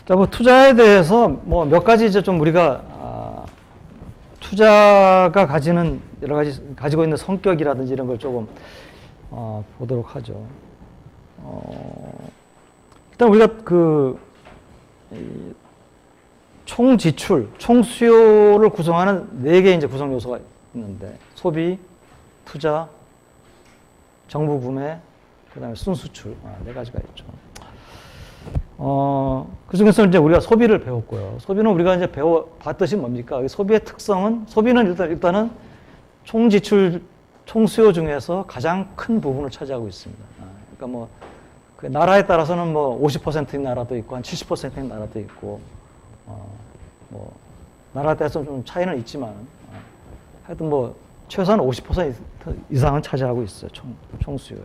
자, 뭐 투자에 대해서 뭐 몇 가지 이제 좀 우리가 투자가 가지는 여러 가지 가지고 있는 성격이라든지 이런 걸 조금 보도록 하죠. 일단 우리가 총 지출, 총 수요를 구성하는 4개의 이제 구성 요소가 있는데 소비, 투자, 정부 구매, 그다음에 순수출 4가지가 있죠. 그 중에서 이제 우리가 소비를 배웠고요. 소비는 우리가 이제 봤듯이 뭡니까? 소비의 특성은, 소비는 일단은 총 지출, 총 수요 중에서 가장 큰 부분을 차지하고 있습니다. 그러니까 뭐, 그 나라에 따라서는 뭐 50%인 나라도 있고, 한 70%인 나라도 있고, 뭐, 나라에 따라서 좀 차이는 있지만, 하여튼 뭐, 최소한 50% 이상은 차지하고 있어요. 총 수요에.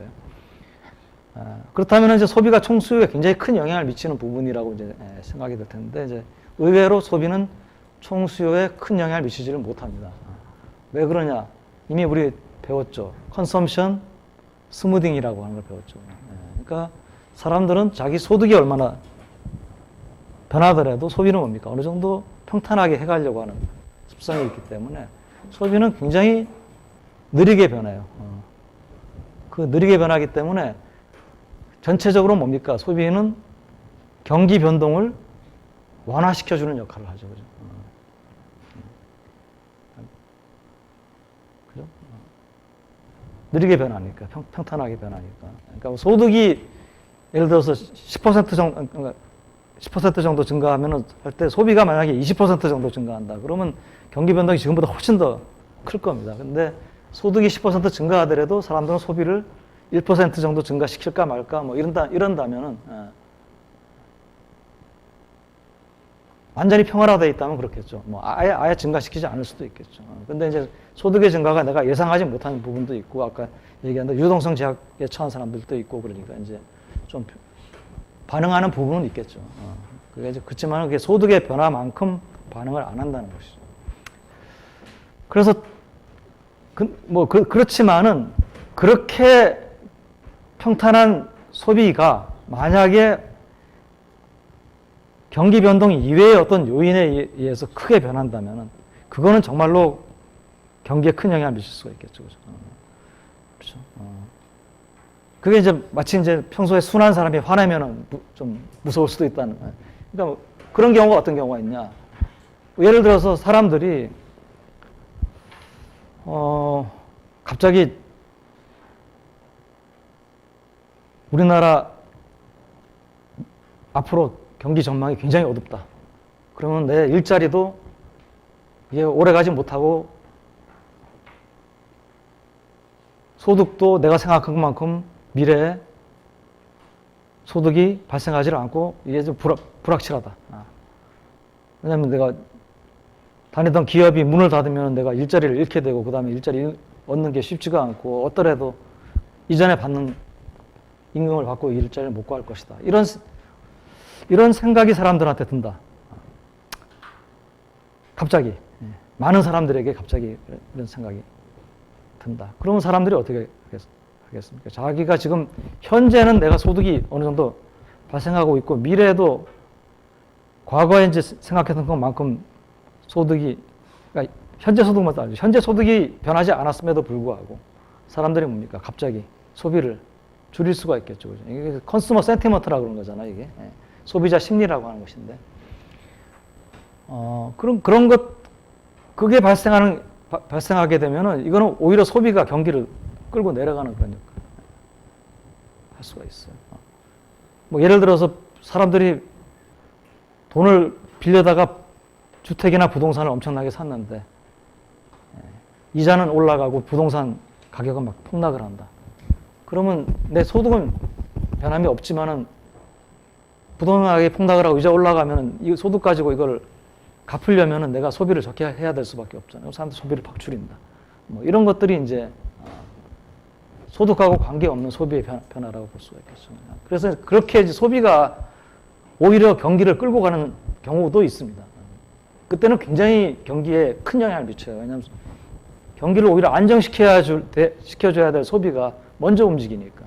그렇다면 이제 소비가 총 수요에 굉장히 큰 영향을 미치는 부분이라고 이제 생각이 될 텐데, 이제 의외로 소비는 총 수요에 큰 영향을 미치지를 못합니다. 왜 그러냐? 이미 우리 배웠죠. 컨섬션 스무딩이라고 하는 걸 배웠죠. 그러니까 사람들은 자기 소득이 얼마나 변하더라도 소비는 뭡니까? 어느 정도 평탄하게 해가려고 하는 습성이 있기 때문에 소비는 굉장히 느리게 변해요. 그 느리게 변하기 때문에 전체적으로 뭡니까? 소비는 경기 변동을 완화시켜주는 역할을 하죠. 그죠? 그죠? 느리게 변하니까, 평탄하게 변하니까. 그러니까 소득이 예를 들어서 10% 정도 증가하면은 할 때 소비가 만약에 20% 정도 증가한다. 그러면 경기 변동이 지금보다 훨씬 더 클 겁니다. 근데 소득이 10% 증가하더라도 사람들은 소비를 1% 정도 증가시킬까 말까 뭐 이런다면은 완전히 평화화되어 있다면 그렇겠죠. 뭐 아예 증가시키지 않을 수도 있겠죠. 근데 이제 소득의 증가가 내가 예상하지 못하는 부분도 있고 아까 얘기한 대로 유동성 제약에 처한 사람들도 있고 그러니까 이제 좀 반응하는 부분은 있겠죠. 그게 이제 그렇지만 그게 소득의 변화만큼 반응을 안 한다는 것이죠. 그래서 그렇지만은 그렇게 평탄한 소비가 만약에 경기 변동 이외의 어떤 요인에 의해서 크게 변한다면 그거는 정말로 경기에 큰 영향을 미칠 수가 있겠죠. 그렇죠. 그게 이제 마치 이제 평소에 순한 사람이 화내면은 좀 무서울 수도 있다는. 그러니까 뭐 그런 경우가 어떤 경우가 있냐. 예를 들어서 사람들이 갑자기 우리나라 앞으로 경기 전망이 굉장히 어둡다. 그러면 내 일자리도 이게 오래 가지 못하고 소득도 내가 생각한 것만큼 미래에 소득이 발생하지 않고 이게 좀 불확실하다. 왜냐하면 내가 다니던 기업이 문을 닫으면 내가 일자리를 잃게 되고 그 다음에 일자리 얻는 게 쉽지가 않고 어떠래도 이전에 받는 임금을 받고 일자리를 못 구할 것이다. 이런 생각이 사람들한테 든다. 갑자기 많은 사람들에게 갑자기 이런 생각이 든다. 그러면 사람들이 어떻게 하겠습니까? 자기가 지금 현재는 내가 소득이 어느 정도 발생하고 있고 미래에도 과거에 이제 생각했던 것만큼 소득이 그러니까 현재 소득만 따지죠. 현재 소득이 변하지 않았음에도 불구하고 사람들이 뭡니까? 갑자기 소비를 줄일 수가 있겠죠. 그죠? 이게 컨슈머 센티먼트라고 그런 거잖아요. 이게 소비자 심리라고 하는 것인데 그런 것 그게 발생하게 되면은 이거는 오히려 소비가 경기를 끌고 내려가는 그런 역할을 할 수가 있어요. 뭐 예를 들어서 사람들이 돈을 빌려다가 주택이나 부동산을 엄청나게 샀는데 이자는 올라가고 부동산 가격은 막 폭락을 한다. 그러면 내 소득은 변함이 없지만은 부동산 가격이 폭락을 하고 이자 올라가면은 이 소득 가지고 이걸 갚으려면은 내가 소비를 적게 해야 될 수밖에 없잖아요. 사람들 소비를 팍 줄인다. 뭐 이런 것들이 이제 소득하고 관계없는 소비의 변화라고 볼 수가 있겠죠. 그래서 그렇게 이제 소비가 오히려 경기를 끌고 가는 경우도 있습니다. 그때는 굉장히 경기에 큰 영향을 미쳐요. 왜냐하면 경기를 오히려 안정시켜줘야 될 소비가 먼저 움직이니까.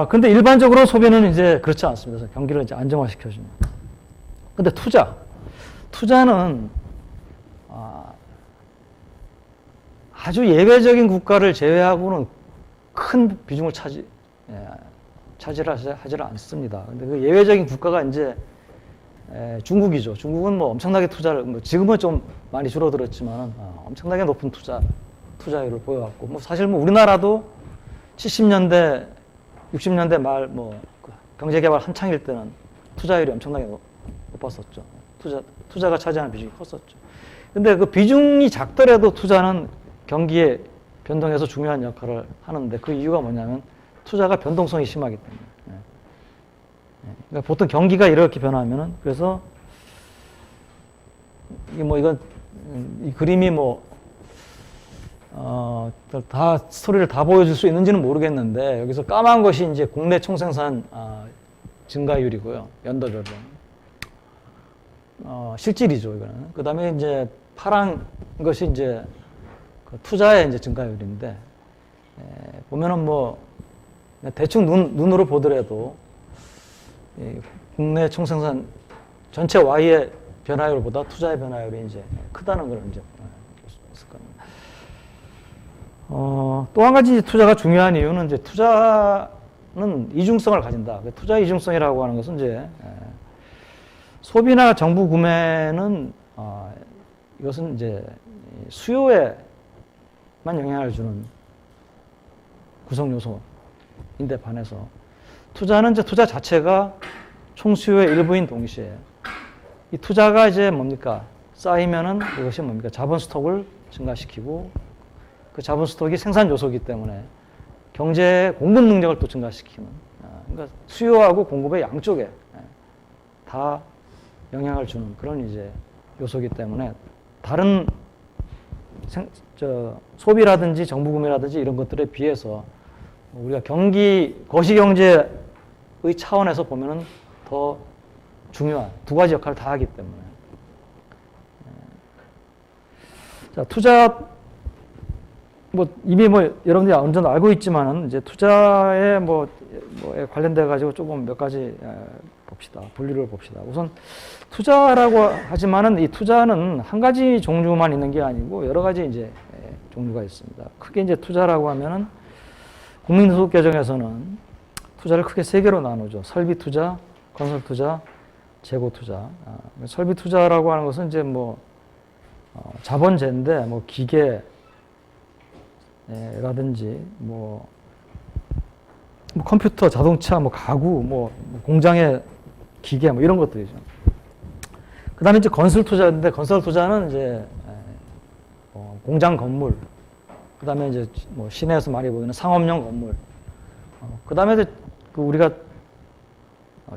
근데 일반적으로 소비는 이제 그렇지 않습니다. 그래서 경기를 이제 안정화시켜주는. 근데 투자는 아주 예외적인 국가를 제외하고는 큰 비중을 차지하지 않습니다. 근데 그 예외적인 국가가 이제 중국이죠. 중국은 뭐 엄청나게 투자를, 지금은 좀 많이 줄어들었지만 엄청나게 높은 투자율을 보여왔고, 사실 우리나라도 70년대, 60년대 말 경제개발 한창일 때는 투자율이 엄청나게 높았었죠. 투자가 차지하는 비중이 컸었죠. 근데 그 비중이 작더라도 투자는 경기의 변동에서 중요한 역할을 하는데, 그 이유가 뭐냐면 투자가 변동성이 심하기 때문에. 그러니까 보통 경기가 이렇게 변하면은, 그래서 이 그림이 다 스토리를 다 보여줄 수 있는지는 모르겠는데, 여기서 까만 것이 이제 국내 총생산 증가율이고요, 연도별로. 실질이죠, 이거는. 그 다음에 이제 파란 것이 이제 그 투자의 이제 증가율인데, 보면은 대충 눈으로 보더라도 국내 총생산 전체 Y의 변화율보다 투자의 변화율이 이제 크다는 걸 이제 볼 수 있을 겁니다. 또 한 가지 투자가 중요한 이유는 이제 투자는 이중성을 가진다. 투자 이중성이라고 하는 것은 이제 소비나 정부 구매는 이것은 이제 수요에만 영향을 주는 구성 요소인데 반해서 투자는 이제 투자 자체가 총수요의 일부인 동시에 이 투자가 이제 뭡니까? 쌓이면은 이것이 뭡니까? 자본 스톡을 증가시키고 그 자본 스톡이 생산 요소이기 때문에 경제의 공급 능력을 또 증가시키는, 그러니까 수요하고 공급의 양쪽에 다 영향을 주는 그런 이제 요소이기 때문에 다른 소비라든지 정부 구매라든지 이런 것들에 비해서 우리가 거시경제의 차원에서 보면은 더 중요한 두 가지 역할을 다 하기 때문에. 자, 투자, 이미 여러분들이 어느 정도 알고 있지만은 이제 투자에 관련돼 가지고 조금 몇 가지 봅시다. 분류를 봅시다. 우선 투자라고 하지만은 이 투자는 한 가지 종류만 있는 게 아니고 여러 가지 이제 종류가 있습니다. 크게 이제 투자라고 하면은 국민소득 개정에서는 투자를 크게 세 개로 나누죠. 설비 투자, 건설 투자, 재고 투자. 설비 투자라고 하는 것은 이제 자본재인데 기계라든지 컴퓨터, 자동차, 가구, 공장의 기계 이런 것들이죠. 그다음에 이제 건설 투자인데 건설 투자는 이제 공장 건물, 그다음에 이제 시내에서 많이 보이는 상업용 건물. 그다음에 이제 우리가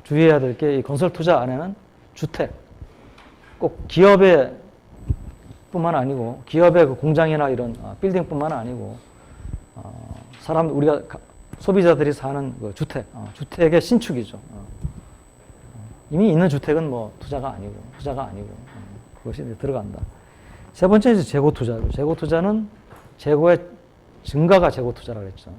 주의해야 될 게 이 건설 투자 안에는 주택, 꼭 기업의 뿐만 아니고 기업의 그 공장이나 이런 빌딩뿐만 아니고 우리가 소비자들이 사는 그 주택의 신축이죠. 이미 있는 주택은 투자가 아니고 그것이 이제 들어간다. 세 번째 이제 재고 투자죠. 재고 투자는 재고의 증가가 재고 투자라고 했죠.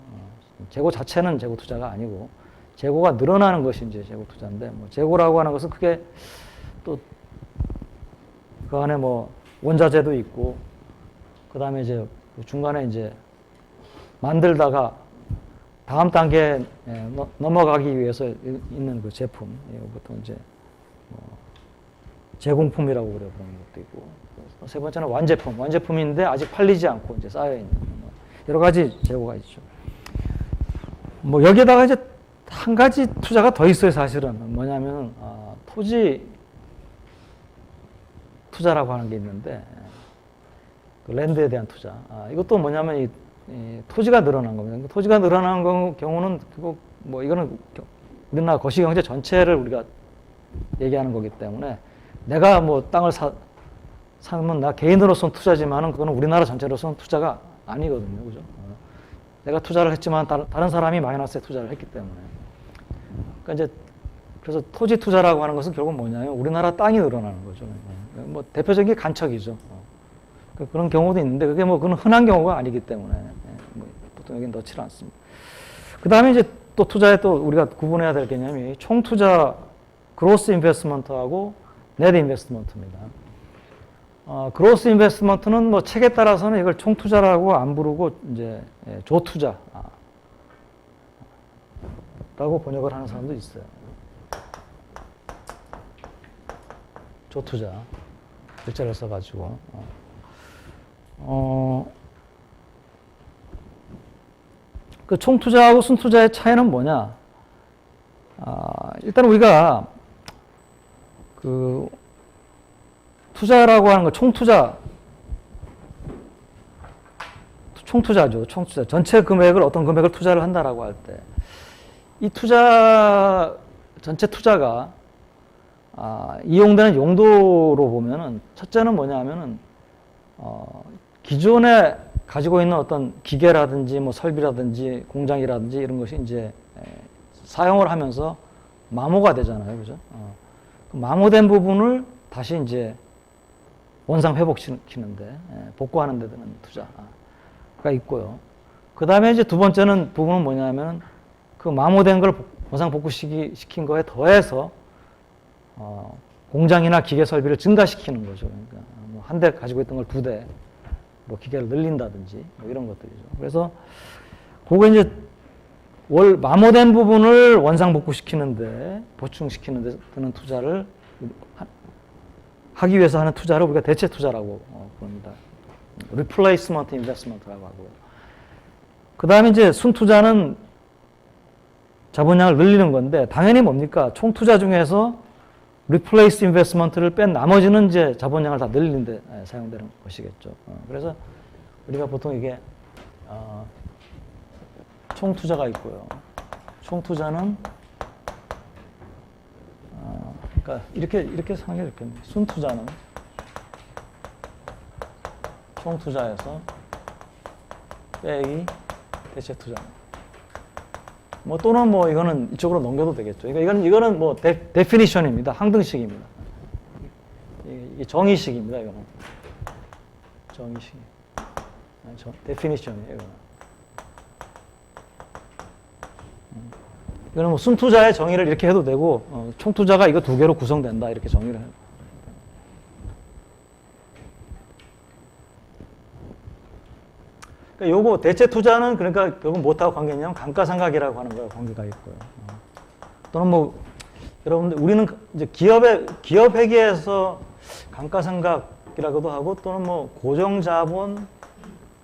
재고 자체는 재고 투자가 아니고 재고가 늘어나는 것이 이제 재고 투자인데 재고라고 하는 것은 크게 또 그 안에 원자재도 있고 그다음에 이제 중간에 이제 만들다가 다음 단계에 넘어가기 위해서 있는 그 제품, 보통 이제 제공품이라고 그래 그런 것도 있고, 세 번째는 완제품인데 아직 팔리지 않고 이제 쌓여 있는 여러 가지 재고가 있죠. 여기에다가 이제 한 가지 투자가 더 있어요. 사실은 뭐냐면 토지 투자라고 하는 게 있는데 그 랜드에 대한 투자. 이것도 뭐냐면 이 토지가 늘어난 겁니다. 토지가 늘어난 경우는 이거는 우리나라 거시경제 전체를 우리가 얘기하는 거기 때문에 내가 땅을 사면 나 개인으로서는 투자지만은 그거는 우리나라 전체로서는 투자가 아니거든요, 그죠? 내가 투자를 했지만 다른 사람이 마이너스에 투자를 했기 때문에. 그러니까 이제 그래서 토지 투자라고 하는 것은 결국 뭐냐면 우리나라 땅이 늘어나는 거죠. 대표적인 게 간척이죠. 그런 경우도 있는데 그게 그건 흔한 경우가 아니기 때문에 보통 여기 넣지 않습니다. 그 다음에 이제 또 투자에 또 우리가 구분해야 될 개념이 총 투자 그로스 인베스트먼트하고 넷 인베스트먼트입니다. 그로스 인베스트먼트는 뭐 책에 따라서는 이걸 총 투자라고 안 부르고 이제 조 투자 라고 번역을 하는 사람도 있어요. 조 투자 글자를 써가지고 그 총 투자하고 순 투자의 차이는 뭐냐? 일단 우리가 그 투자라고 하는 거 총투자죠. 총투자. 전체 금액을 어떤 금액을 투자를 한다라고 할 때 이 전체 투자가 이용되는 용도로 보면은 첫째는 뭐냐 하면은 기존에 가지고 있는 어떤 기계라든지 뭐 설비라든지 공장이라든지 이런 것이 이제 사용을 하면서 마모가 되잖아요. 그죠? 그 마모된 부분을 다시 이제 원상 회복시키는데 복구하는 데 드는 투자가 있고요. 그 다음에 이제 두 번째는 부분은 뭐냐면 그 마모된 걸 원상 복구시킨 거에 더해서 공장이나 기계 설비를 증가시키는 거죠. 그러니까 뭐 한 대 가지고 있던 걸 두 대, 뭐 기계를 늘린다든지 뭐 이런 것들이죠. 그래서 그거 이제 마모된 부분을 원상 복구시키는데 보충시키는데 드는 투자를 하기 위해서 하는 투자를 우리가 대체 투자라고 부릅니다. Replacement Investment라고 하고요. 그 다음에 이제 순투자는 자본량을 늘리는 건데 당연히 뭡니까? 총 투자 중에서 Replace Investment를 뺀 나머지는 이제 자본량을 다 늘리는 데 사용되는 것이겠죠. 그래서 우리가 보통 이게 총 투자가 있고요. 총 투자는 그러니까 이렇게 상황이 이렇게 순 투자는 총 투자에서 빼기 대체 투자. 뭐 또는 뭐 이거는 이쪽으로 넘겨도 되겠죠. 이거는 뭐 데피니션입니다. 항등식입니다. 이게 정의식입니다. 이거는 정의식. 데피니션이에요. 이거는 뭐 순투자의 정의를 이렇게 해도 되고 총투자가 이거 두 개로 구성된다 이렇게 정의를 해요. 그러니까 요거 대체 투자는 그러니까 결국 뭐하고 관계 있냐면 감가상각이라고 하는 거와 관계가 있고요. 또는 뭐 여러분들 우리는 이제 기업 회계에서 감가상각이라고도 하고 또는 뭐 고정자본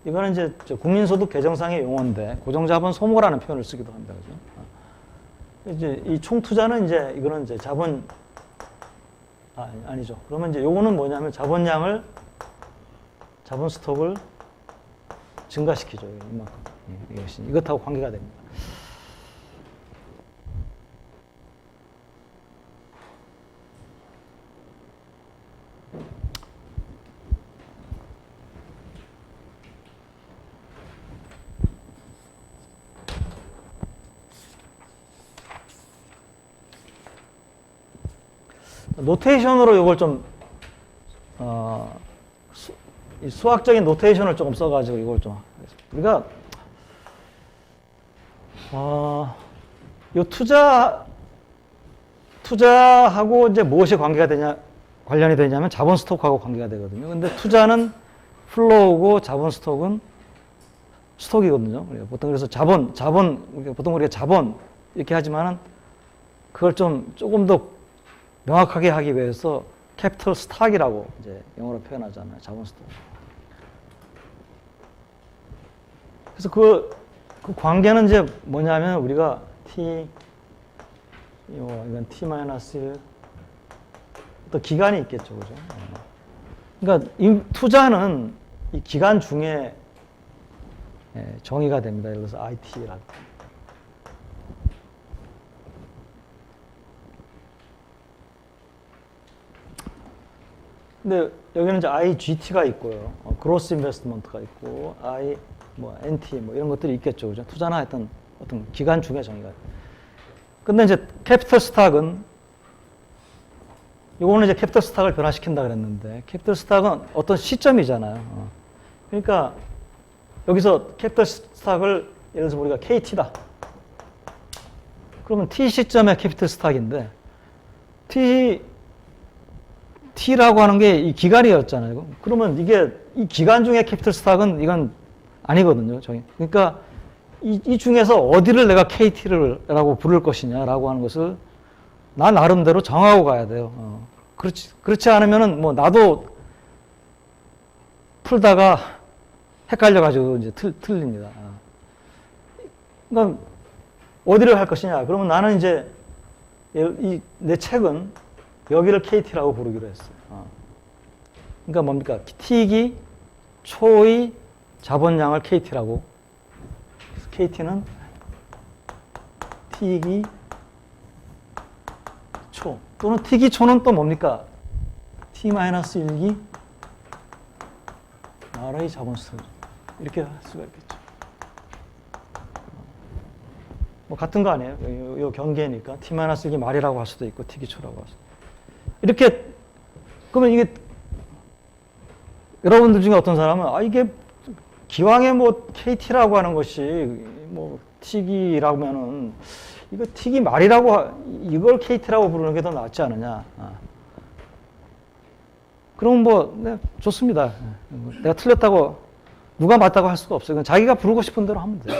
이거는 이제 국민소득 개정상의 용어인데 고정자본 소모라는 표현을 쓰기도 합니다. 그죠? 이제 이 총투자는 이제 이거는 이제 자본 아니죠. 그러면 이제 요거는 뭐냐면 자본 스톡을 증가시키죠. 이만큼. 이것이 이것하고 관계가 됩니다. 노테이션으로 이걸 좀 수학적인 노테이션을 조금 써가지고 이걸 좀 우리가 요 투자하고 이제 무엇이 관련이 되냐면 자본 스톡하고 관계가 되거든요. 근데 투자는 플로우고 자본 스톡은 스톡이거든요. 보통 그래서 보통 우리가 자본 이렇게 하지만은 그걸 조금 더 명확하게 하기 위해서 캐피털 스탁이라고 이제 영어로 표현하잖아요. 자본 스톡. 그래서 그 관계는 이제 뭐냐면 우리가 이건 T-1 또 기간이 있겠죠. 그죠? 그러니까 투자는 이 기간 중에 정의가 됩니다. 예를 들어서 IT라고. 근데 여기는 이제 IGT가 있고요. 그로스 인베스트먼트가 있고 NT 이런 것들이 있겠죠. 그죠? 투자나 어떤 기간 중에 정의가. 근데 이제 캐피털 스탁은 요거는 이제 캐피털 스탁을 변화시킨다 그랬는데 캐피털 스탁은 어떤 시점이잖아요. 그러니까 여기서 캐피털 스탁을 예를 들어서 우리가 KT다. 그러면 T 시점의 캐피털 스탁인데 T라고 하는 게 이 기간이었잖아요. 그러면 이게 이 기간 중에 캐피털 스탁은 이건 아니거든요. 그러니까 이 중에서 어디를 내가 KT라고 부를 것이냐라고 하는 것을 나 나름대로 정하고 가야 돼요. 그렇지 않으면은 뭐 나도 풀다가 헷갈려가지고 이제 틀립니다. 그러니까 어디를 할 것이냐? 그러면 나는 이제 내 책은 여기를 KT라고 부르기로 했어요. 그러니까 뭡니까? T기 초의 자본량을 KT라고. KT는 T기 초 또는 T기 초는 또 뭡니까? T-1기 말의 자본수 이렇게 할 수가 있겠죠. 뭐 같은 거 아니에요? 요 경계니까 T-1기 말이라고 할 수도 있고 T기 초라고 할 수도 있고. 이렇게 그러면 이게 여러분들 중에 어떤 사람은 이게 기왕에 뭐 KT라고 하는 것이 뭐 T기라면은 이거 T기 말이라고 이걸 KT라고 부르는 게 더 낫지 않느냐. 그럼 뭐 네, 좋습니다. 내가 틀렸다고 누가 맞다고 할 수가 없어요. 자기가 부르고 싶은 대로 하면 돼요.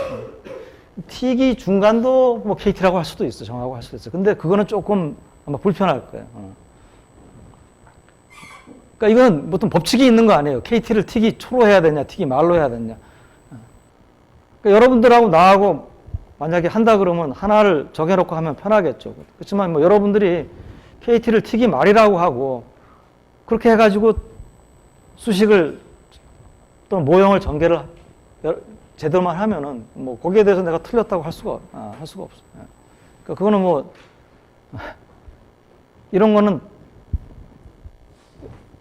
T기 중간도 뭐 KT라고 할 수도 있어. 정하고 할 수도 있어. 근데 그거는 조금 아마 불편할 거예요. 그러니까 이건 보통 법칙이 있는 거 아니에요. KT를 T기 초로 해야 되냐, T기 말로 해야 되냐. 그러니까 여러분들하고 나하고 만약에 한다 그러면 하나를 정해놓고 하면 편하겠죠. 그렇지만 뭐 여러분들이 KT를 T기 말이라고 하고 그렇게 해가지고 수식을 또는 모형을 전개를 제대로만 하면은 뭐 거기에 대해서 내가 틀렸다고 할 수가 없어. 그러니까 그거는 뭐 이런 거는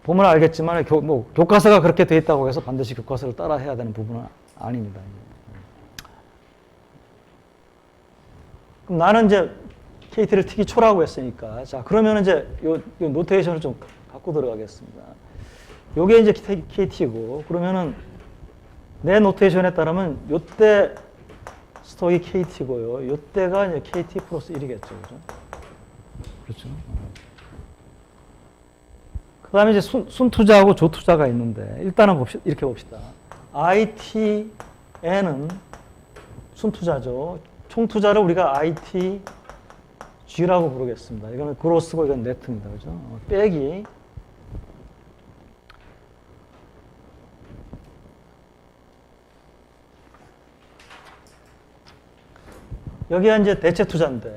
보면 알겠지만 교과서가 그렇게 돼 있다고 해서 반드시 교과서를 따라 해야 되는 부분은 아닙니다. 그럼 나는 이제 KT를 T기 초라고 했으니까 자 그러면 이제 요 노테이션을 좀 갖고 들어가겠습니다. 요게 이제 KT고 그러면은 내 노테이션에 따르면 요때 스톡이 KT고요. 요때가 이제 KT 플러스 1이겠죠. 그죠? 그렇죠. 그 다음에 이제 순투자하고 조투자가 있는데, 일단은 이렇게 봅시다. ITN은 순투자죠. 총투자를 우리가 ITG라고 부르겠습니다. 이거는 그로스고 이건 네트입니다. 그죠? 빼기. 여기가 이제 대체 투자인데,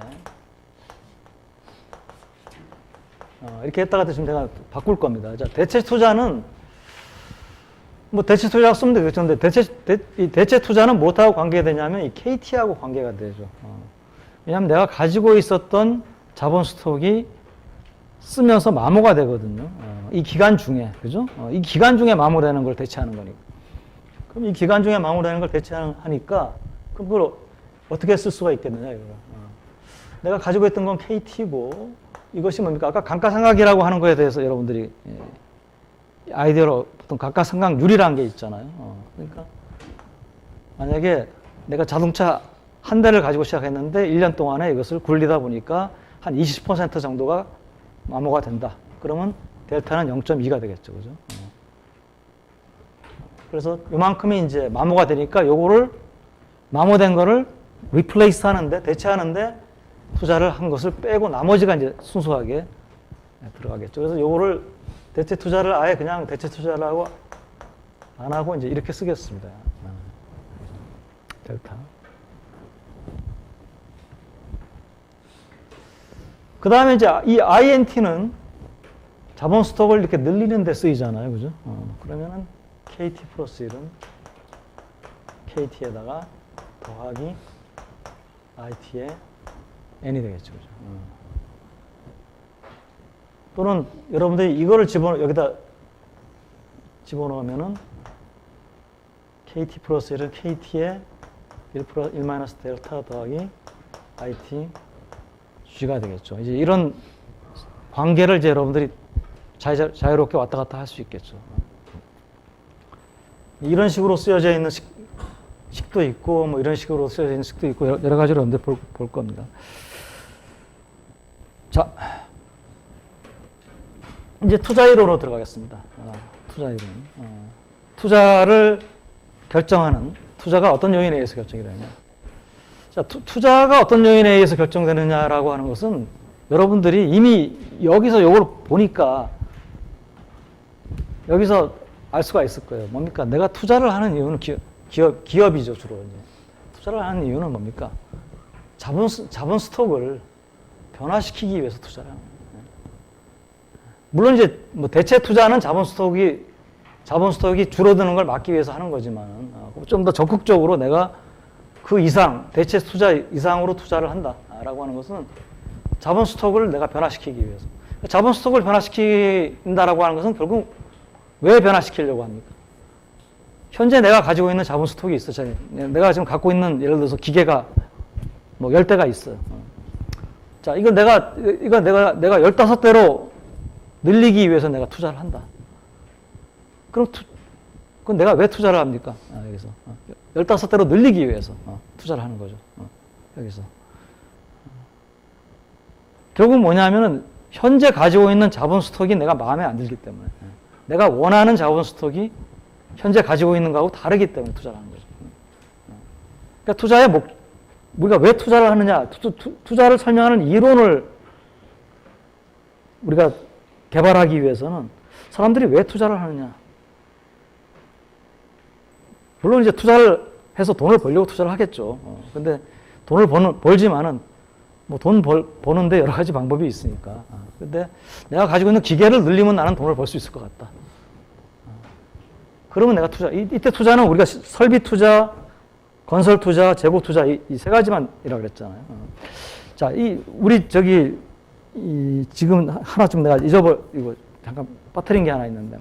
이렇게 했다가 지금 제가 바꿀 겁니다. 자, 대체 투자는, 뭐 대체 투자라고 쓰면 되겠죠. 근데 대체 투자는 무엇하고 관계되냐면 이 KT하고 관계가 되죠. 왜냐하면 내가 가지고 있었던 자본 스톡이 쓰면서 마모가 되거든요. 이 기간 중에, 그죠? 이 기간 중에 마모되는 걸 대체하는 거니까. 그럼 이 기간 중에 마모되는 걸 대체하니까, 그럼 그걸 어떻게 쓸 수가 있겠느냐, 이거. 내가 가지고 있던 건 KT고, 이것이 뭡니까? 아까 감가상각이라고 하는 거에 대해서 여러분들이 아이디어로 보통 감가상각률이라는 게 있잖아요. 그러니까 만약에 내가 자동차 한 대를 가지고 시작했는데 1년 동안에 이것을 굴리다 보니까 한 20% 정도가 마모가 된다. 그러면 델타는 0.2가 되겠죠. 그죠? 그래서 요만큼이 이제 마모가 되니까 요거를 마모된 거를 리플레이스 하는데, 대체하는데 투자를 한 것을 빼고 나머지가 이제 순수하게 들어가겠죠. 그래서 요거를 대체 투자를 아예 그냥 대체 투자를 하고 안 하고 이제 이렇게 쓰겠습니다. 델타. 그 다음에 이제 이 INT는 자본 스톡을 이렇게 늘리는 데 쓰이잖아요. 그죠? 그러면은 KT 플러스 1은 KT에다가 더하기 IT에 N이 되겠죠. 그죠? 또는 여러분들이 이거를 여기다 집어넣으면은 KT 플러스 1은 KT에 1 마이너스 델타 더하기 IT G가 되겠죠. 이제 이런 관계를 이제 여러분들이 자유롭게 왔다 갔다 할 수 있겠죠. 이런 식으로 쓰여져 있는 식도 있고, 뭐 이런 식으로 쓰여져 있는 식도 있고, 여러 가지로 여러분들 볼 겁니다. 자, 이제 투자 이론으로 들어가겠습니다. 투자 이론. 투자를 결정하는, 투자가 어떤 요인에 의해서 결정이 되느냐. 자, 투자가 어떤 요인에 의해서 결정되느냐라고 하는 것은 여러분들이 이미 여기서 이걸 보니까 여기서 알 수가 있을 거예요. 뭡니까? 내가 투자를 하는 이유는 기업이죠, 주로. 이제. 투자를 하는 이유는 뭡니까? 자본 스톡을 변화시키기 위해서 투자를 하는 거예요. 물론 이제 뭐 대체 투자는 자본 스톡이 줄어드는 걸 막기 위해서 하는 거지만 좀 더 적극적으로 내가 그 이상, 대체 투자 이상으로 투자를 한다라고 하는 것은 자본 스톡을 내가 변화시키기 위해서. 자본 스톡을 변화시킨다라고 하는 것은 결국 왜 변화시키려고 합니까? 현재 내가 가지고 있는 자본 스톡이 있어. 내가 지금 갖고 있는 예를 들어서 기계가 뭐 10대가 있어요. 자, 이거 내가 15대로 늘리기 위해서 내가 투자를 한다. 그럼 내가 왜 투자를 합니까? 여기서. 15대로 늘리기 위해서 투자를 하는 거죠. 여기서. 결국 뭐냐면은 현재 가지고 있는 자본 스톡이 내가 마음에 안 들기 때문에. 내가 원하는 자본 스톡이 현재 가지고 있는 거하고 다르기 때문에 투자를 하는 거죠. 그러니까 투자의 우리가 왜 투자를 하느냐, 투자를 설명하는 이론을 우리가 개발하기 위해서는 사람들이 왜 투자를 하느냐. 물론 이제 투자를 해서 돈을 벌려고 투자를 하겠죠. 근데 돈을 벌지만은 뭐 돈 버는데 여러 가지 방법이 있으니까. 근데 내가 가지고 있는 기계를 늘리면 나는 돈을 벌 수 있을 것 같다. 그러면 내가 이때 투자는 우리가 설비 투자, 건설 투자, 재고 투자 이 세 가지만이라고 그랬잖아요. 자, 우리 지금 하나 좀 내가 이거 잠깐 빠뜨린 게 하나 있는데,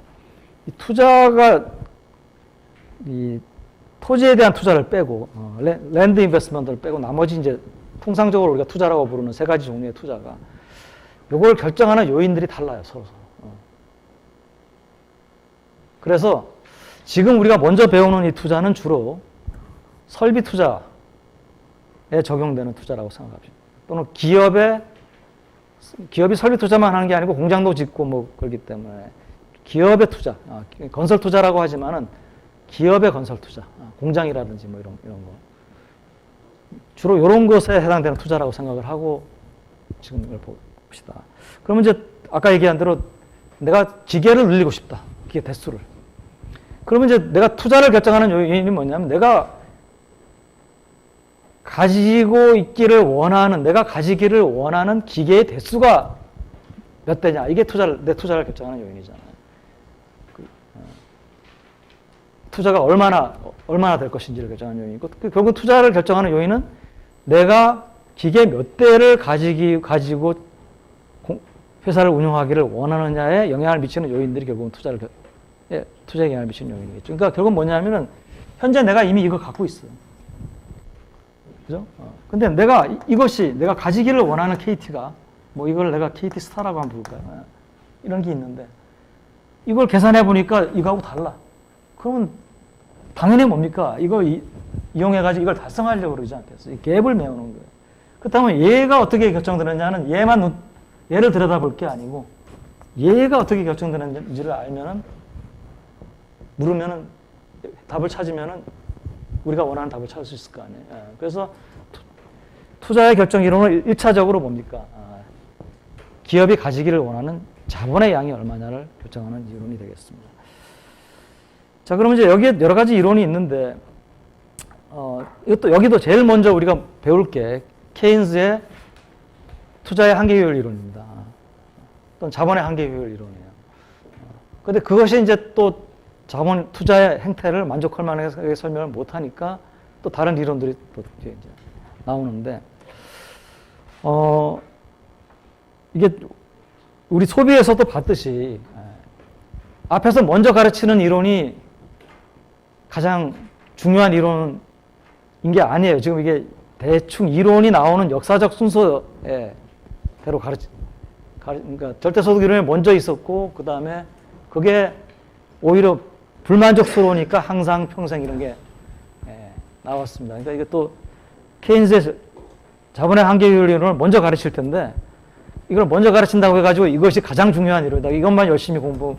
이 투자가 이 토지에 대한 투자를 빼고 랜드 인베스트먼트를 빼고 나머지 이제 통상적으로 우리가 투자라고 부르는 세 가지 종류의 투자가 요걸 결정하는 요인들이 달라요, 서로. 그래서 지금 우리가 먼저 배우는 이 투자는 주로 설비 투자에 적용되는 투자라고 생각합시다. 또는 기업이 설비 투자만 하는 게 아니고 공장도 짓고 뭐 그렇기 때문에 기업의 투자, 건설 투자라고 하지만은 기업의 건설 투자, 공장이라든지 뭐 이런 거. 주로 이런 것에 해당되는 투자라고 생각을 하고 지금 이걸 봅시다. 그러면 이제 아까 얘기한 대로 내가 기계를 늘리고 싶다. 기계 대수를. 그러면 이제 내가 투자를 결정하는 요인이 뭐냐면 내가 내가 가지기를 원하는 기계의 대수가 몇 대냐. 이게 내 투자를 결정하는 요인이잖아요. 투자가 얼마나 될 것인지를 결정하는 요인이고, 결국 투자를 결정하는 요인은 내가 기계 몇 대를 가지고 회사를 운영하기를 원하느냐에 영향을 미치는 요인들이 결국은 투자에 영향을 미치는 요인이겠죠. 그러니까 결국은 뭐냐면은 현재 내가 이미 이걸 갖고 있어요. 그죠? 근데 내가 가지기를 원하는 KT가, 뭐 이걸 내가 KT 스타라고 한번 부를까요? 이런 게 있는데, 이걸 계산해 보니까 이거하고 달라. 그러면 당연히 뭡니까? 이거 이용해가지고 이걸 달성하려고 그러지 않겠어요? 갭을 메우는 거예요. 그렇다면 얘가 어떻게 결정되느냐는 얘를 들여다볼 게 아니고, 얘가 어떻게 결정되는지를 물으면은, 답을 찾으면은 우리가 원하는 답을 찾을 수 있을 거 아니에요. 그래서 투자의 결정 이론은 1차적으로 뭡니까? 기업이 가지기를 원하는 자본의 양이 얼마냐를 결정하는 이론이 되겠습니다. 자, 그러면 이제 여기에 여러 가지 이론이 있는데, 여기도 제일 먼저 우리가 배울 게 케인즈의 투자의 한계 효율 이론입니다. 또는 자본의 한계 효율 이론이에요. 근데 그것이 이제 또 자본 투자의 행태를 만족할 만하게 설명을 못 하니까 또 다른 이론들이 또 뒤에 이제 나오는데, 이게 우리 소비에서도 봤듯이 앞에서 먼저 가르치는 이론이 가장 중요한 이론인 게 아니에요. 지금 이게 대충 이론이 나오는 역사적 순서에 대로 그러니까 절대소득 이론이 먼저 있었고, 그 다음에 그게 오히려 불만족스러우니까 항상 평생 이런 게 나왔습니다. 그러니까 이게 또 케인즈의 자본의 한계 효율 이론을 먼저 가르칠 텐데, 이걸 먼저 가르친다고 해가지고 이것이 가장 중요한 이론이다. 이것만 열심히 공부하면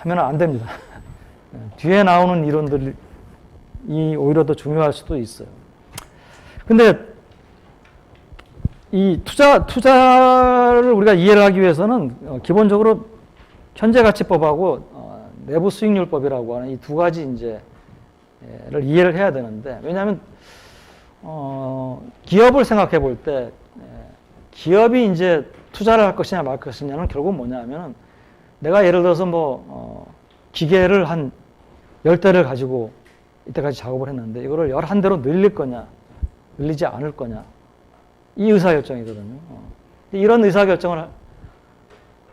안 됩니다. 뒤에 나오는 이론들이 오히려 더 중요할 수도 있어요. 근데 이 투자를 우리가 이해를 하기 위해서는 기본적으로 현재가치법하고 내부 수익률법이라고 하는 이 두 가지 를 이해를 해야 되는데, 왜냐하면 기업을 생각해 볼 때 기업이 이제 투자를 할 것이냐 말 것이냐는 결국 뭐냐면, 내가 예를 들어서 기계를 한 10대를 가지고 이때까지 작업을 했는데 이거를 11대로 늘릴 거냐 늘리지 않을 거냐, 이 의사결정이거든요. 이런 의사결정을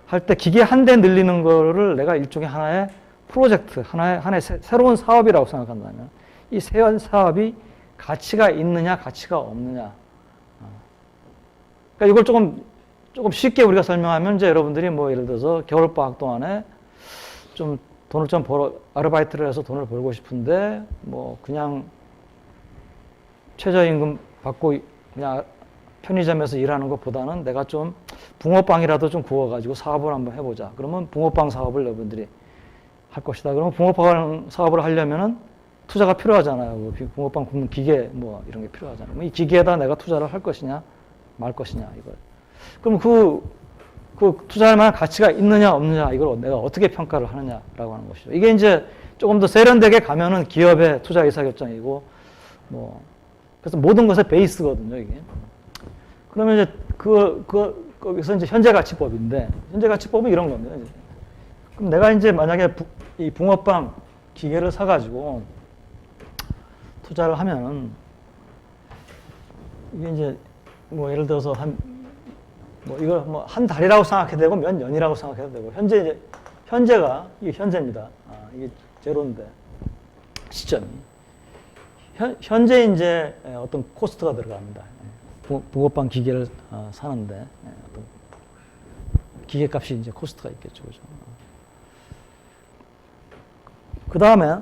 할 때 기계 한 대 늘리는 거를 내가 일종의 하나의 프로젝트, 하나의 새로운 사업이라고 생각한다면, 이 새로운 사업이 가치가 있느냐 가치가 없느냐, 그러니까 이걸 조금 쉽게 우리가 설명하면, 이제 여러분들이 예를 들어서 겨울방학 동안에 좀 돈을 좀 아르바이트를 해서 돈을 벌고 싶은데, 그냥 최저임금 받고 그냥 편의점에서 일하는 것보다는 내가 좀 붕어빵이라도 좀 구워가지고 사업을 한번 해보자. 그러면 붕어빵 사업을 여러분들이 할 것이다. 그러면 붕어빵 사업을 하려면은 투자가 필요하잖아요. 붕어빵 굽는 기계 이런 게 필요하잖아요. 이 기계에다 내가 투자를 할 것이냐 말 것이냐, 이걸. 그럼 그 투자할 만한 가치가 있느냐 없느냐, 이걸 내가 어떻게 평가를 하느냐라고 하는 것이죠. 이게 이제 조금 더 세련되게 가면은 기업의 투자 의사결정이고, 그래서 모든 것의 베이스거든요, 이게. 그러면 이제 거기서 이제 현재가치법인데, 현재가치법은 이런 겁니다. 이제. 그럼 내가 이제 만약에 이 붕어빵 기계를 사가지고 투자를 하면은, 이게 이제 예를 들어서 이걸 한 달이라고 생각해도 되고 몇 년이라고 생각해도 되고, 현재가 이게 현재입니다. 이게 제로인데 시점이 현재 이제 어떤 코스트가 들어갑니다. 붕어빵 기계를 사는데 어떤 기계값이 이제 코스트가 있겠죠, 그죠? 그 다음에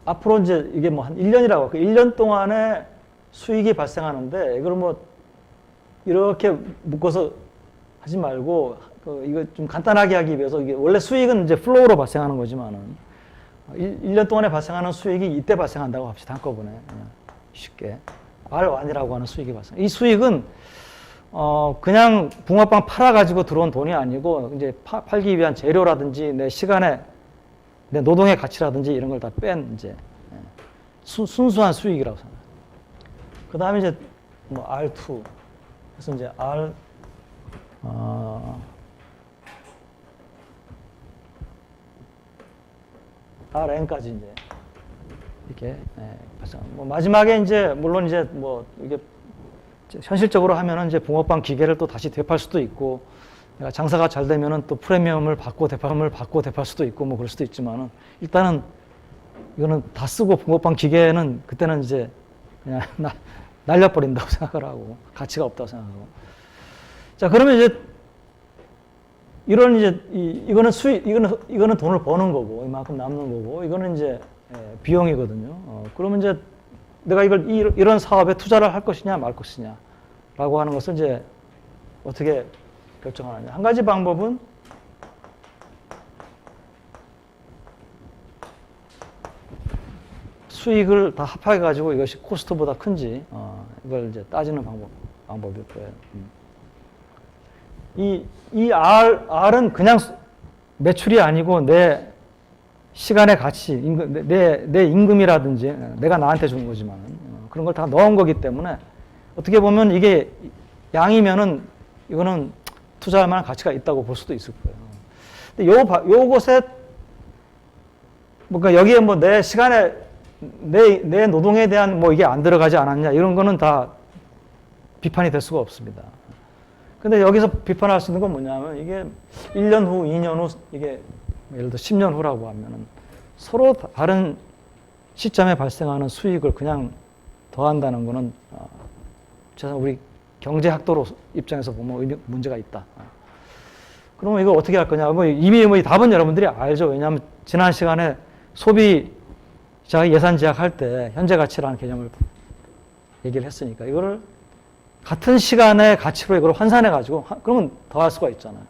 앞으로 이제 이게 한 1년이라고, 그 1년 동안에 수익이 발생하는데, 이걸 이렇게 묶어서 하지 말고, 이거 좀 간단하게 하기 위해서, 이게 원래 수익은 이제 플로우로 발생하는 거지만은, 1년 동안에 발생하는 수익이 이때 발생한다고 합시다, 한꺼번에. 쉽게. R1이라고 하는 수익이 발생. 이 수익은, 그냥 붕어빵 팔아가지고 들어온 돈이 아니고, 이제 팔기 위한 재료라든지 내 노동의 가치라든지 이런 걸 다 뺀, 이제, 순수한 수익이라고 생각합니다. 그 다음에 이제, R2. 그래서 이제 RN까지 이제, 이렇게, 마지막에 이제, 물론 이제 이게, 현실적으로 하면은 이제 붕어빵 기계를 또 다시 되팔 수도 있고, 내가 장사가 잘 되면은 또 프리미엄을 받고 되팔 수도 있고, 그럴 수도 있지만은, 일단은 이거는 다 쓰고 붕어빵 기계는 그때는 이제 그냥 날려버린다고 생각을 하고, 가치가 없다고 생각하고. 자, 그러면 이제 이거는 이거는 돈을 버는 거고, 이만큼 남는 거고, 이거는 이제 비용이거든요. 그러면 이제 내가 이런 사업에 투자를 할 것이냐 말 것이냐라고 하는 것을 이제 어떻게 결정하느냐. 한 가지 방법은 수익을 다 합해 가지고 이것이 코스트보다 큰지 이걸 이제 따지는 방법일 거예요. 이 R은 그냥 매출이 아니고 내 시간의 가치, 내 임금이라든지 내가 나한테 준 거지만 그런 걸 다 넣은 거기 때문에 어떻게 보면 이게 양이면은 이거는 투자할 만한 가치가 있다고 볼 수도 있을 거예요. 근데 요것에 뭔가 여기에 내 시간에 내 노동에 대한 이게 안 들어가지 않았냐 이런 거는 다 비판이 될 수가 없습니다. 근데 여기서 비판할 수 있는 건 뭐냐면 이게 1년 후, 2년 후, 이게 예를 들어 10년 후라고 하면은 서로 다른 시점에 발생하는 수익을 그냥 더한다는 거는 우리 경제학도로 입장에서 보면 문제가 있다. 그러면 이거 어떻게 할 거냐? 이미 답은 여러분들이 알죠. 왜냐하면 지난 시간에 소비자 예산 제약할 때 현재 가치라는 개념을 얘기를 했으니까 이거를 같은 시간의 가치로 이걸 환산해 가지고 그러면 더할 수가 있잖아요.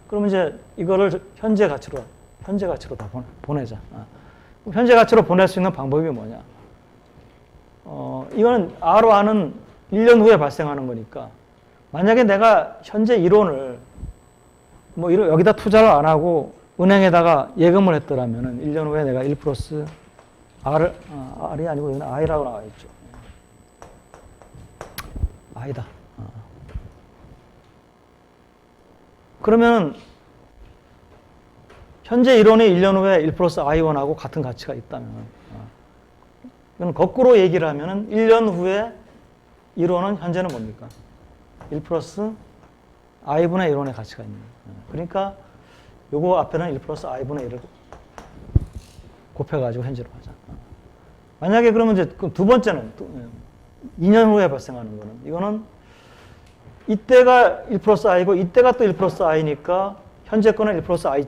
그러면 이제 이거를 현재 가치로 다 보내자. 현재 가치로 보낼 수 있는 방법이 뭐냐? 이거는 ROR은 1년 후에 발생하는 거니까 만약에 내가 현재 이론을 뭐 여기다 투자를 안 하고 은행에다가 예금을 했더라면은 1년 후에 내가 1 플러스 R이 아니고 여기는 I라고 나와 있죠. I다. 그러면 현재 이론이 1년 후에 1 플러스 I1하고 같은 가치가 있다면 이건 거꾸로 얘기를 하면은 1년 후에 이론은 현재는 뭡니까? 1 플러스 I분의 1원의 가치가 있는 거예요. 그러니까 요거 앞에는 1 플러스 I분의 1을 곱해가지고 현재로 하자. 만약에 그러면 이제 두 번째는 2년 후에 발생하는 거는 이거는 이때가 1 플러스 I고 이때가 또 1 플러스 I니까 현재 거는 1 플러스 I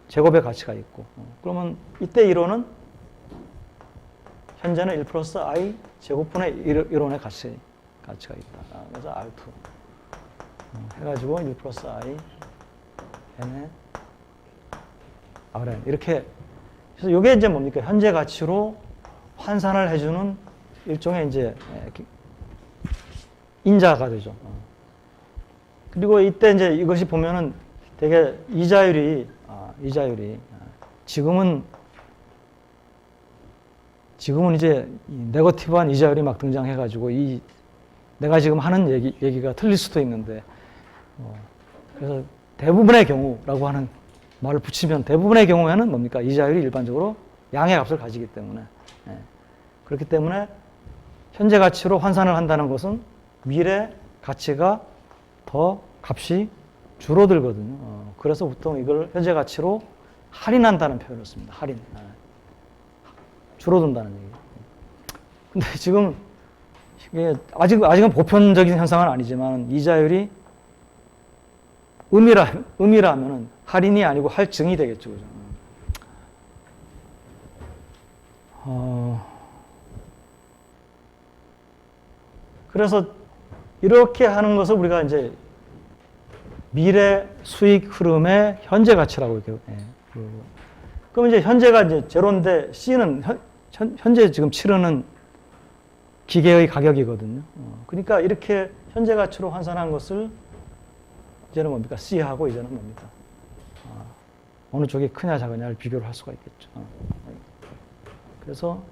제곱의 가치가 있고 그러면 이때 이론은 현재는 1 플러스 I 제곱분의 1원의 가치가 있다. 그래서 R2 해가지고 1 플러스 I N의 Rn 이렇게 그래서 이게 이제 뭡니까? 현재 가치로 환산을 해주는 일종의 이제 인자가 되죠. 그리고 이때 이제 이것이 보면은 되게 이자율이 지금은 이제 네거티브한 이자율이 막 등장해가지고 내가 지금 하는 얘기가 틀릴 수도 있는데 그래서 대부분의 경우라고 하는 말을 붙이면 대부분의 경우에는 뭡니까? 이자율이 일반적으로 양의 값을 가지기 때문에 그렇기 때문에 현재 가치로 환산을 한다는 것은 미래 가치가 더 값이 줄어들거든요. 그래서 보통 이걸 현재 가치로 할인한다는 표현을 씁니다. 할인. 줄어든다는 얘기. 근데 지금 이게 아직은 보편적인 현상은 아니지만 이자율이 음이라면은 할인이 아니고 할증이 되겠죠. 그죠? 그래서 이렇게 하는 것을 우리가 이제 미래 수익 흐름의 현재 가치라고 이렇게. 그럼 이제 현재가 이제 제로인데 C는 현재 지금 치르는 기계의 가격이거든요. 그러니까 이렇게 현재 가치로 환산한 것을 이제는 뭡니까? C하고 이제는 뭡니까? 어느 쪽이 크냐 작으냐를 비교를 할 수가 있겠죠. 그래서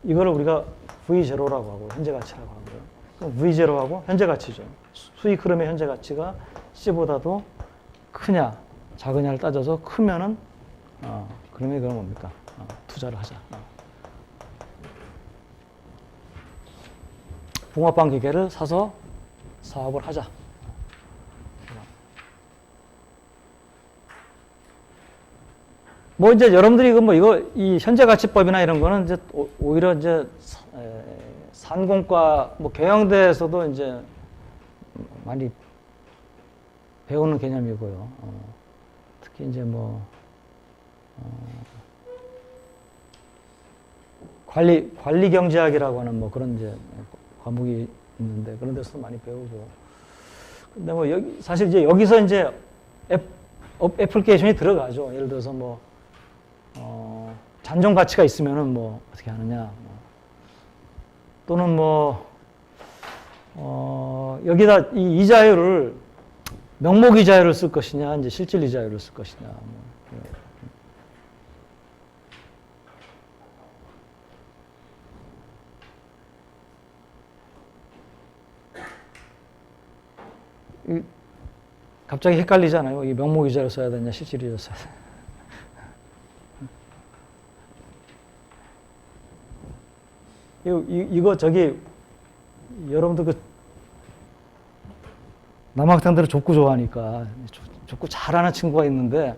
이거를 우리가 V0라고 하고 현재 가치라고 하고요. 그럼 V0하고 현재 가치죠. 수익 흐름의 현재 가치가 C보다도 크냐 작으냐를 따져서 크면은 그러면 이건 뭡니까? 투자를 하자. 붕어빵 기계를 사서 사업을 하자. 뭐 이제 여러분들이 이 현재 가치법이나 이런 거는 이제 오히려 이제 산공과 뭐 경영대에서도 이제 많이 배우는 개념이고요. 특히 이제 뭐 관리 경제학이라고 하는 뭐 그런 이제 과목이 있는데 그런 데서도 많이 배우고. 근데 뭐 사실 이제 여기서 이제 애플리케이션이 들어가죠. 예를 들어서 뭐 잔존 가치가 있으면은 뭐 어떻게 하느냐. 또는 뭐 여기다 이 이자율을 명목 이자율을 쓸 것이냐, 이제 실질 이자율을 쓸 것이냐. 갑자기 헷갈리잖아요. 이 명목 이자를 써야 되냐, 실질 이자를 써야 되냐. 이거 여러분들 남학생들은 족구 좋아하니까 족구 잘하는 친구가 있는데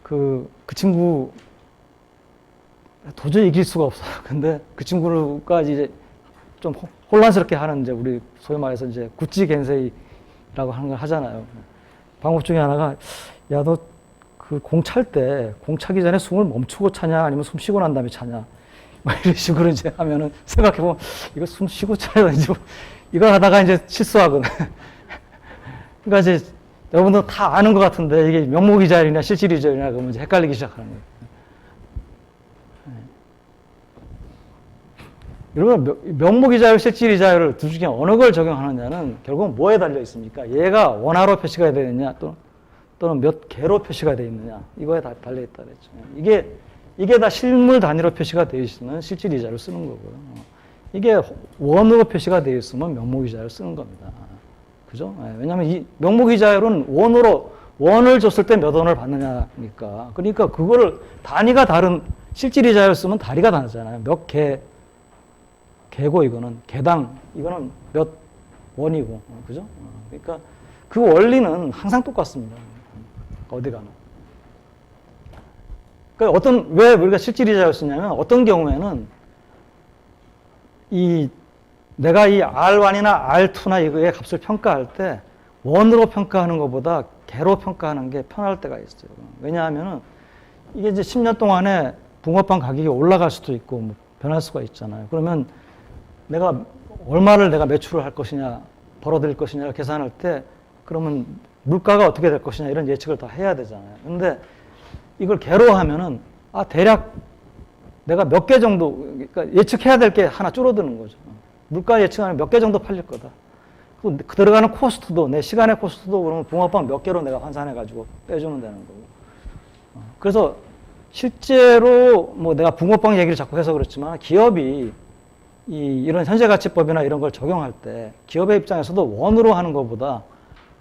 그 친구 도저히 이길 수가 없어요. 근데 그 친구가 이제 좀 혼란스럽게 하는 이제 우리 소위 말해서 이제 구찌 겐세이라고 하는 걸 하잖아요. 방법 중에 하나가 야, 너 그 공 찰 때, 공 차기 전에 숨을 멈추고 차냐, 아니면 숨 쉬고 난 다음에 차냐. 뭐 이런 식으로 이제 하면은 생각해보면, 이거 숨 쉬고 차야 되지. 이거 하다가 이제 실수하거든. 그러니까 이제 여러분들 다 아는 것 같은데, 이게 명목이자율이냐, 실질이자율이냐, 그러면 이제 헷갈리기 시작하는 거예요. 여러분, 명목이자율, 실질이자율을 둘 중에 어느 걸 적용하느냐는 결국 뭐에 달려 있습니까? 얘가 원화로 표시가 되느냐, 또는 몇 개로 표시가 되어 있느냐, 이거에 다 달려 있다 그랬죠. 이게 다 실물 단위로 표시가 되어 있으면 실질이자를 쓰는 거고요. 이게 원으로 표시가 되어 있으면 명목이자를 쓰는 겁니다. 그죠? 왜냐하면 이 명목이자율은 원을 줬을 때 몇 원을 받느냐니까. 그러니까 그거를 단위가 다른 실질이자율 쓰면 단위가 다르잖아요. 몇 개고 이거는 개당 이거는 몇 원이고, 그죠? 그러니까 그 원리는 항상 똑같습니다. 어디 가나. 그러니까 왜 우리가 실질이자를 쓰냐면 어떤 경우에는 내가 이 R1이나 R2나 이거의 값을 평가할 때 원으로 평가하는 것보다 개로 평가하는 게 편할 때가 있어요. 왜냐하면은 이게 이제 10년 동안에 붕어빵 가격이 올라갈 수도 있고 뭐 변할 수가 있잖아요. 그러면 내가 얼마를 내가 매출을 할 것이냐, 벌어들일 것이냐를 계산할 때 그러면 물가가 어떻게 될 것이냐 이런 예측을 다 해야 되잖아요. 근데 이걸 개로 하면은 대략 내가 몇 개 정도, 그러니까 예측해야 될 게 하나 줄어드는 거죠. 물가 예측하면 몇 개 정도 팔릴 거다. 그 들어가는 코스트도, 내 시간의 코스트도 그러면 붕어빵 몇 개로 내가 환산해가지고 빼주면 되는 거고. 그래서 실제로 뭐 내가 붕어빵 얘기를 자꾸 해서 그렇지만 기업이 이런 현재가치법이나 이런 걸 적용할 때 기업의 입장에서도 원으로 하는 것보다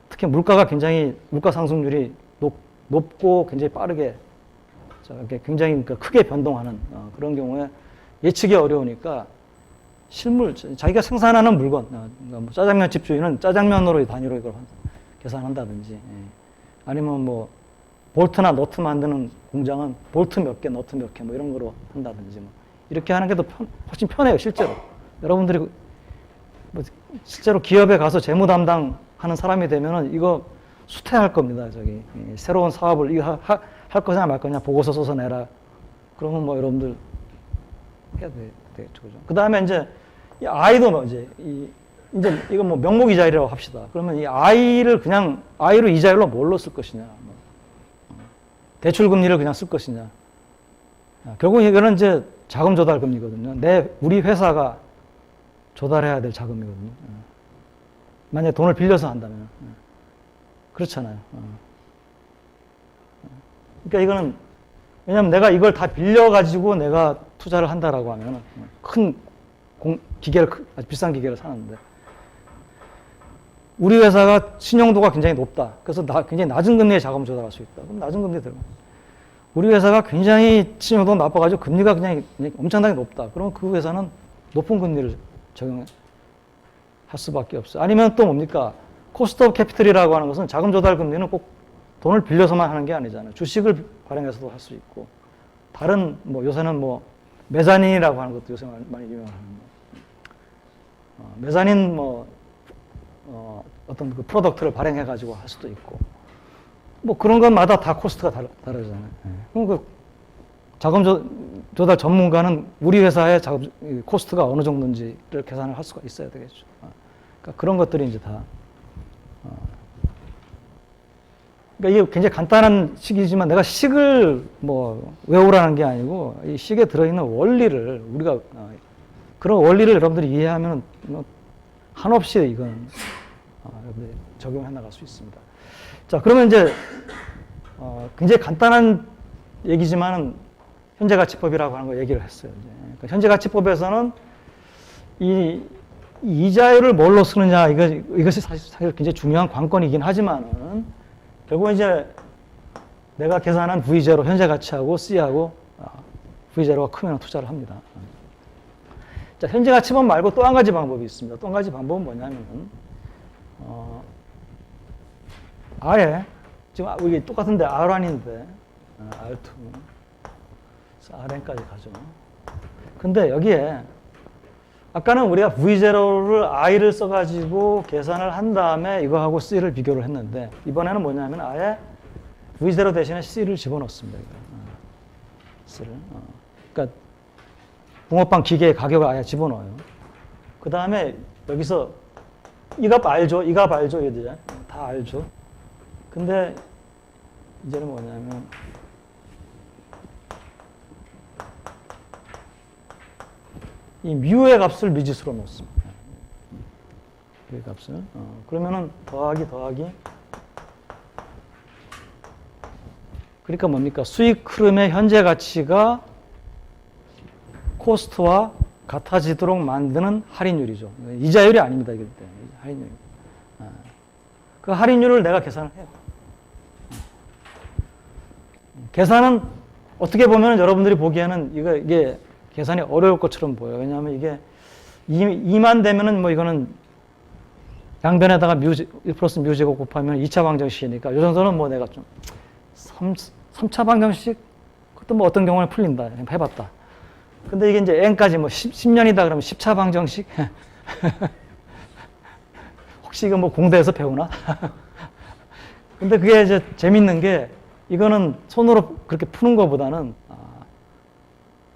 특히 물가가 굉장히, 물가 상승률이 높고 굉장히 빠르게, 굉장히 크게 변동하는 그런 경우에 예측이 어려우니까 자기가 생산하는 물건, 뭐 짜장면 집주인은 짜장면으로 단위로 이걸 계산한다든지, 아니면 뭐 볼트나 너트 만드는 공장은 볼트 몇 개, 너트 몇 개, 뭐 이런 거로 한다든지, 뭐 이렇게 하는 게 더 훨씬 편해요, 실제로. 여러분들이 뭐 실제로 기업에 가서 재무 담당하는 사람이 되면은 이거 수퇴할 겁니다. 새로운 사업을 이거 할 거냐 말 거냐 보고서 써서 내라. 그러면 뭐 여러분들 해야 되겠죠. 그 다음에 이제 이 I도 뭐 이제 이거 뭐 명목이자율이라고 합시다. 그러면 이 I를 이자율로 뭘로 쓸 것이냐. 대출 금리를 그냥 쓸 것이냐. 결국 이거는 이제 자금 조달 금리거든요. 우리 회사가 조달해야 될 자금이거든요. 만약에 돈을 빌려서 한다면. 그렇잖아요. 그러니까 이거는, 왜냐면 내가 이걸 다 빌려가지고 내가 투자를 한다라고 하면 큰 아주 비싼 기계를 사는데, 우리 회사가 신용도가 굉장히 높다. 그래서 굉장히 낮은 금리에 자금을 조달할 수 있다. 그럼 낮은 금리에 들어가. 우리 회사가 굉장히 신용도가 나빠가지고 금리가 그냥 엄청나게 높다. 그러면 그 회사는 높은 금리를 적용할 수밖에 없어요. 아니면 또 뭡니까? 코스트 오브 캐피털이라고 하는 것은 자금 조달 금리는 꼭 돈을 빌려서만 하는 게 아니잖아요. 주식을 발행해서도 할 수 있고, 다른 요새는 메자닌이라고 하는 것도 요새 많이 유명한 메자닌 어떤 그 프로덕트를 발행해가지고 할 수도 있고, 그런 것마다 다 코스트가 다르잖아요. 그럼 그 자금 조달 전문가는 우리 회사의 코스트가 어느 정도인지를 계산을 할 수가 있어야 되겠죠. 그러니까 그런 것들이 이제 다. 그러니까 이게 굉장히 간단한 식이지만 내가 식을 외우라는 게 아니고 이 식에 들어있는 원리를 우리가 그런 원리를 여러분들이 이해하면 한없이 이건 여러분들이 적용해 나갈 수 있습니다. 자, 그러면 이제 굉장히 간단한 얘기지만 현재가치법이라고 하는 거 얘기를 했어요. 그러니까 현재가치법에서는 이 이자율을 뭘로 쓰느냐 이것이 사실 굉장히 중요한 관건이긴 하지만은 결국은 이제 내가 계산한 V0 현재가치하고 C하고 V0가 크면 투자를 합니다. 자, 현재가치법 말고 또 한 가지 방법이 있습니다. 또 한 가지 방법은 뭐냐면은 아예 지금 이게 똑같은데 R1인데 R2 RN까지 가죠. 근데 여기에 아까는 우리가 V0를 I를 써가지고 계산을 한 다음에 이거하고 C를 비교를 했는데 이번에는 뭐냐면 아예 V0 대신에 C를 집어넣습니다. C를. 그러니까 붕어빵 기계의 가격을 아예 집어넣어요. 그 다음에 여기서 이 값 알죠? 이 값 알죠? 얘들 다 알죠? 근데 이제는 뭐냐면 이 뮤의 값을 미지수로 놓습니다. 뮤의 값을. 그러면은 더하기 그러니까 뭡니까? 수익 흐름의 현재 가치가 코스트와 같아지도록 만드는 할인율이죠. 이자율이 아닙니다. 이럴 때 할인율. 그 할인율을 내가 계산을 해요. 계산은 어떻게 보면 여러분들이 보기에는 이게 계산이 어려울 것처럼 보여요. 왜냐하면 이게 2만 되면은 뭐 이거는 양변에다가 1 플러스 뮤 제곱 곱하면 2차 방정식이니까 이 정도는 뭐 내가 좀 3차 방정식 그것도 뭐 어떤 경우는 풀린다. 해봤다. 근데 이게 이제 n까지 뭐 10년이다 그러면 10차 방정식? 혹시 이거 뭐 공대에서 배우나? 근데 그게 이제 재밌는 게 이거는 손으로 그렇게 푸는 것보다는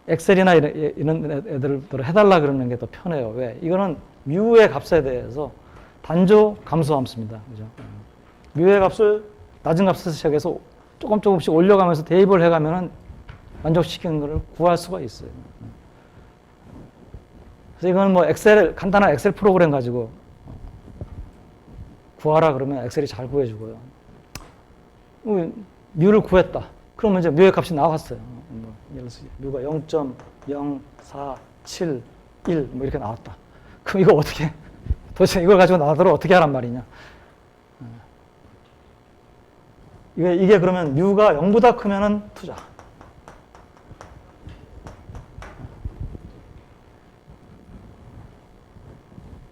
엑셀이나 이런 애들을 해달라 그러는 게 더 편해요. 왜? 이거는 뮤의 값에 대해서 단조 감소 함수입니다. 그죠? 뮤의 값을 낮은 값에서 시작해서 조금씩 올려가면서 대입을 해가면은 만족시키는 것을 구할 수가 있어요. 그래서 이건 뭐 간단한 엑셀 프로그램 가지고 구하라 그러면 엑셀이 잘 구해주고요. 뮤를 구했다. 그러면 이제 뮤의 값이 나왔어요. 예를 들어서 뮤가 0.0471 뭐 이렇게 나왔다. 그럼 이거 어떻게 도대체 이걸 가지고 나더러 어떻게 하란 말이냐? 이게 그러면 뮤가 0보다 크면은 투자.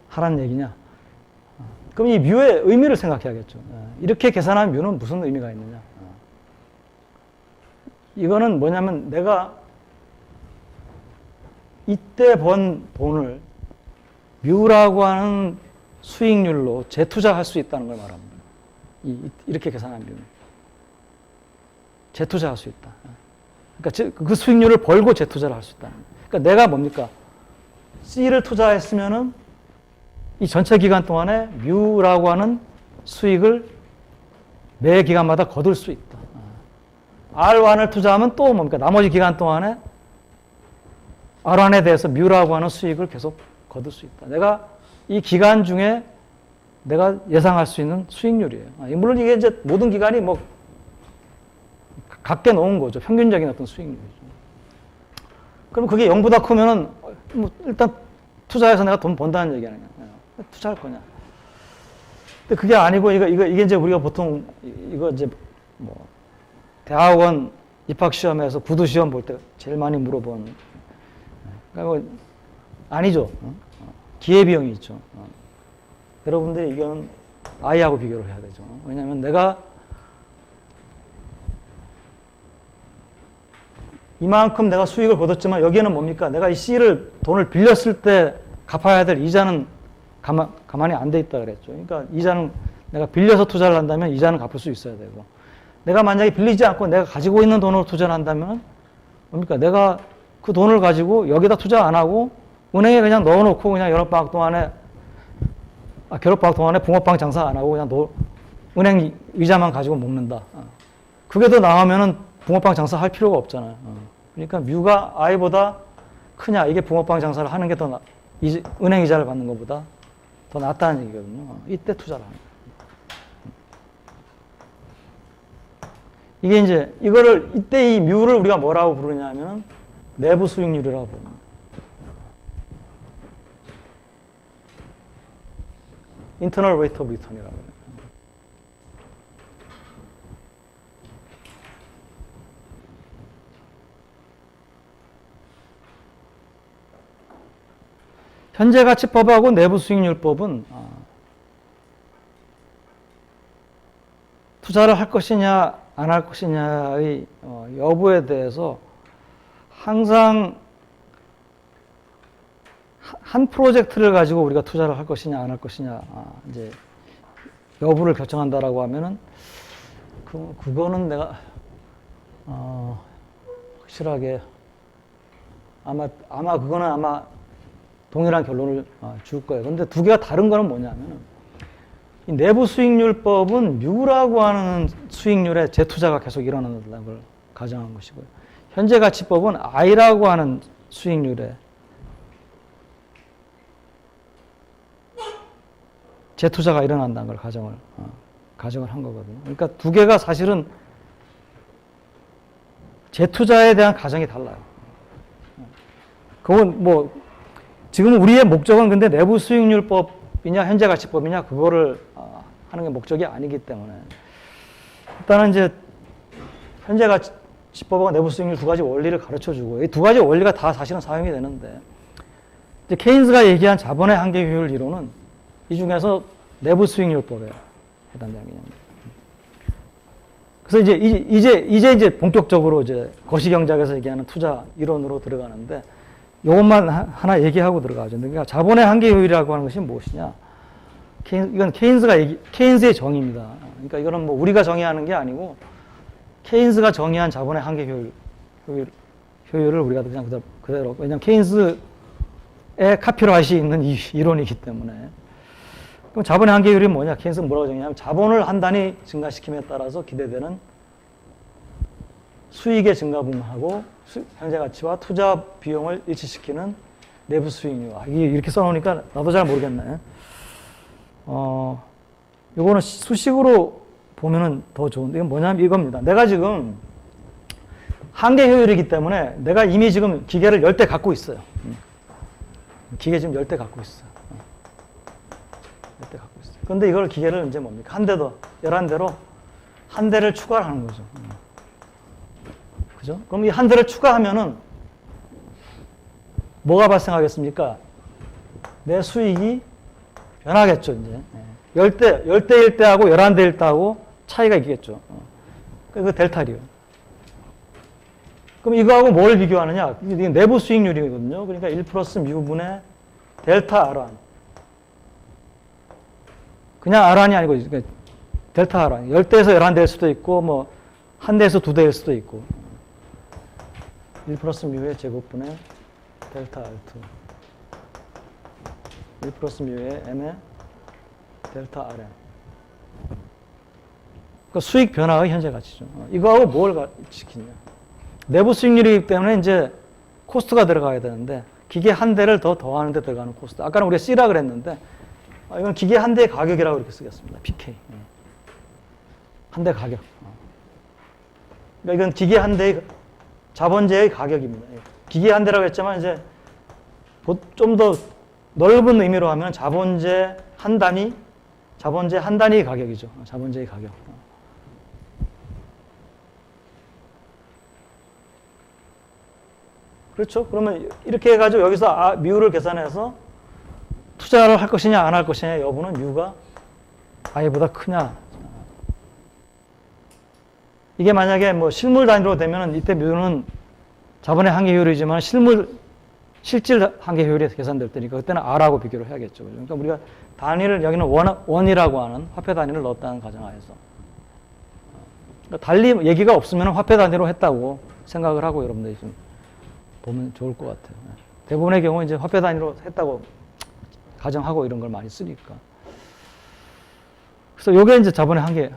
하란 얘기냐? 그럼 이 뮤의 의미를 생각해야겠죠. 이렇게 계산한 뮤는 무슨 의미가 있느냐? 이거는 뭐냐면 내가 이때 번 돈을 뮤라고 하는 수익률로 재투자할 수 있다는 걸 말합니다. 이렇게 계산한 뮤는. 재투자할 수 있다. 그러니까 그 수익률을 벌고 재투자를 할 수 있다. 그러니까 내가 뭡니까? C를 투자했으면은 이 전체 기간 동안에 뮤라고 하는 수익을 매 기간마다 거둘 수 있다. R1을 투자하면 또 뭡니까? 나머지 기간 동안에 R1에 대해서 뮤라고 하는 수익을 계속 거둘 수 있다. 내가 이 기간 중에 내가 예상할 수 있는 수익률이에요. 물론 이게 이제 모든 기간이 뭐 각게 놓은 거죠. 평균적인 어떤 수익률이죠. 그럼 그게 0보다 크면은 뭐 일단 투자해서 내가 돈 번다는 얘기 아니냐. 투자할 거냐. 근데 그게 아니고 이게 이제 우리가 보통 이거 이제 뭐 대학원 입학 시험에서 구두 시험 볼 때 제일 많이 물어본 그러니까 뭐 아니죠. 기회비용이 있죠. 여러분들이 이건 아이하고 비교를 해야 되죠. 왜냐하면 내가 이만큼 내가 수익을 거뒀지만 여기에는 뭡니까? 내가 이 C를 돈을 빌렸을 때 갚아야 될 이자는 가만히 안 돼 있다 그랬죠. 그러니까 이자는 내가 빌려서 투자를 한다면 이자는 갚을 수 있어야 되고 내가 만약에 빌리지 않고 내가 가지고 있는 돈으로 투자를 한다면 뭡니까? 내가 그 돈을 가지고 여기다 투자 안 하고 은행에 그냥 넣어놓고 그냥 여름방학 동안에 겨울방학 동안에 붕어빵 장사 안 하고 그냥 은행 이자만 가지고 먹는다. 그게 더 나오면은 붕어빵 장사 할 필요가 없잖아요. 그러니까 뮤가 I보다 크냐 이게 붕어빵 장사를 하는 게 더 은행 이자를 받는 것보다 더 낫다는 얘기거든요. 이때 투자를 합니다. 이게 이제 이거를 이때 이 뮤를 우리가 뭐라고 부르냐면 내부 수익률이라고 부릅니다. Internal Rate of Return이라고 해요. 현재가치법하고 내부수익률법은 투자를 할 것이냐 안 할 것이냐의 여부에 대해서 항상 한 프로젝트를 가지고 우리가 투자를 할 것이냐 안 할 것이냐 이제 여부를 결정한다라고 하면은 그거는 내가 확실하게 아마 그거는 아마 동일한 결론을 줄 거예요. 근데 두 개가 다른 거는 뭐냐면 이 내부 수익률법은 U라고 하는 수익률에 재투자가 계속 일어난다는 걸 가정한 것이고요. 현재 가치법은 I라고 하는 수익률에 재투자가 일어난다는 걸 가정을 한 거거든요. 그러니까 두 개가 사실은 재투자에 대한 가정이 달라요. 그건 뭐 지금 우리의 목적은 근데 내부 수익률법이냐 현재 가치법이냐 그거를 하는 게 목적이 아니기 때문에 일단은 이제 현재 가치법과 내부 수익률 두 가지 원리를 가르쳐 주고 이 두 가지 원리가 다 사실은 사용이 되는데 이제 케인스가 얘기한 자본의 한계 효율 이론은 이 중에서 내부 수익률법에 해당되는 개념입니다. 그래서 이제 본격적으로 이제 거시경제학에서 얘기하는 투자 이론으로 들어가는데 이것만 하나 얘기하고 들어가죠. 그러니까 자본의 한계 효율이라고 하는 것이 무엇이냐? 이건 케인스의 정의입니다. 그러니까 이거는 뭐 우리가 정의하는 게 아니고 케인스가 정의한 자본의 한계 효율을 우리가 그냥 그대로 왜냐하면 케인스의 카피라이트가 있는 이 이론이기 때문에 그럼 자본의 한계 효율이 뭐냐? 케인스는 뭐라고 정의하냐면 자본을 한 단위 증가시킴에 따라서 기대되는 수익의 증가분하고 현재 가치와 투자 비용을 일치시키는 내부 수익률. 이게 이렇게 써놓으니까 나도 잘 모르겠네. 요거는 수식으로 보면은 더 좋은데, 이건 뭐냐면 이겁니다. 내가 지금 한계 효율이기 때문에 내가 이미 지금 기계를 10대 갖고 있어요. 기계 지금 10대 갖고 있어요. 10대 갖고 있어요. 그런데 이걸 기계를 이제 뭡니까? 한 대 더, 11대로 한 대를 추가를 하는 거죠. 그죠? 그럼 이 한 대를 추가하면은 뭐가 발생하겠습니까? 내 수익이 변하겠죠, 이제. 10대 1대하고 11대 1대하고 차이가 있겠죠. 그 델타리요. 그럼 이거하고 뭘 비교하느냐? 이게 내부 수익률이거든요. 그러니까 1 플러스 뮤분의 델타 R1. 그냥 R1이 아니고 델타 R1. 10대에서 11대일 수도 있고, 뭐, 한 대에서 두 대일 수도 있고. 1 플러스 뮤의 제곱분의 델타 R2. 1 플러스 뮤의 M의 델타 RM. 그러니까 수익 변화의 현재 가치죠. 이거하고 뭘 지키냐. 내부 수익률이기 때문에 이제 코스트가 들어가야 되는데 기계 한 대를 더 더하는 데 들어가는 코스트. 아까는 우리가 C라 그랬는데 이건 기계 한 대의 가격이라고 이렇게 쓰겠습니다. PK. 한 대 가격. 그러니까 이건 기계 한 대의 자본재의 가격입니다. 기계 한 대라고 했지만 이제 좀 더 넓은 의미로 하면 자본재 한 단위의 가격이죠. 자본재의 가격. 그렇죠? 그러면 이렇게 해가지고 여기서 뮤를 계산해서 투자를 할 것이냐 안 할 것이냐 여부는 뮤가 I보다 크냐. 이게 만약에 뭐 실물 단위로 되면 이때 뮤는 자본의 한계 효율이지만 실질 한계 효율이 계산될 때니까 그때는 R하고 비교를 해야겠죠. 그러니까 우리가 단위를 여기는 원이라고 하는 화폐 단위를 넣었다는 가정하에서 그러니까 달리 얘기가 없으면 화폐 단위로 했다고 생각을 하고 여러분들이 좀 보면 좋을 것 같아요. 대부분의 경우 이제 화폐 단위로 했다고 가정하고 이런 걸 많이 쓰니까. 그래서 요게 이제 자본의 한계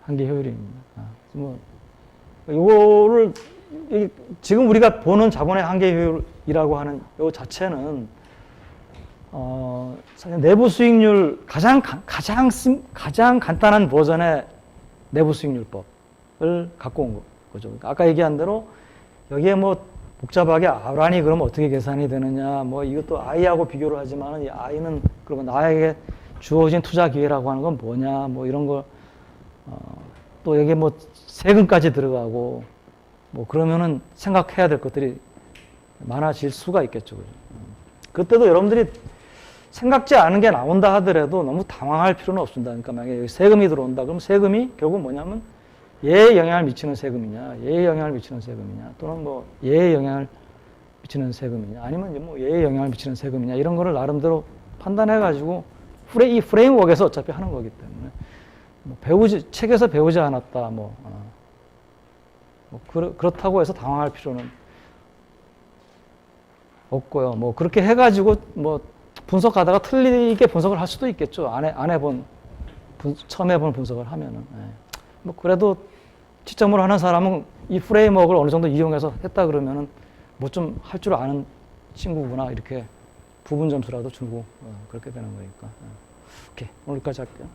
효율입니다. 뭐 요거를 지금 우리가 보는 자본의 한계 효율이라고 하는 요 자체는 내부 수익률 가장 간단한 버전의 내부 수익률법을 갖고 온 거죠. 그러니까 아까 얘기한 대로 여기에 뭐 복잡하게 R이 그러면 어떻게 계산이 되느냐, 뭐 이것도 I하고 비교를 하지만 이 I는 그러면 나에게 주어진 투자 기회라고 하는 건 뭐냐, 뭐 이런 거 또 여기에 뭐 세금까지 들어가고 뭐 그러면은 생각해야 될 것들이 많아질 수가 있겠죠. 그때도 여러분들이 생각지 않은 게 나온다 하더라도 너무 당황할 필요는 없습니다. 그러니까 만약에 여기 세금이 들어온다 그러면 세금이 결국 뭐냐면 얘에 영향을 미치는 세금이냐, 얘에 영향을 미치는 세금이냐, 또는 뭐 얘에 영향을 미치는 세금이냐, 아니면 뭐 얘에 영향을 미치는 세금이냐 이런 거를 나름대로 판단해가지고 이 프레임워크에서 어차피 하는 거기 때문에 책에서 배우지 않았다. 그렇다고 해서 당황할 필요는 없고요. 그렇게 해가지고 분석하다가 틀리게 분석을 할 수도 있겠죠. 처음 해본 분석을 하면은. 그래도 지점으로 하는 사람은 이 프레임워크를 어느 정도 이용해서 했다 그러면은 좀 할 줄 아는 친구구나 이렇게 부분 점수라도 주고 그렇게 되는 거니까. 오케이, 오늘까지 할게요.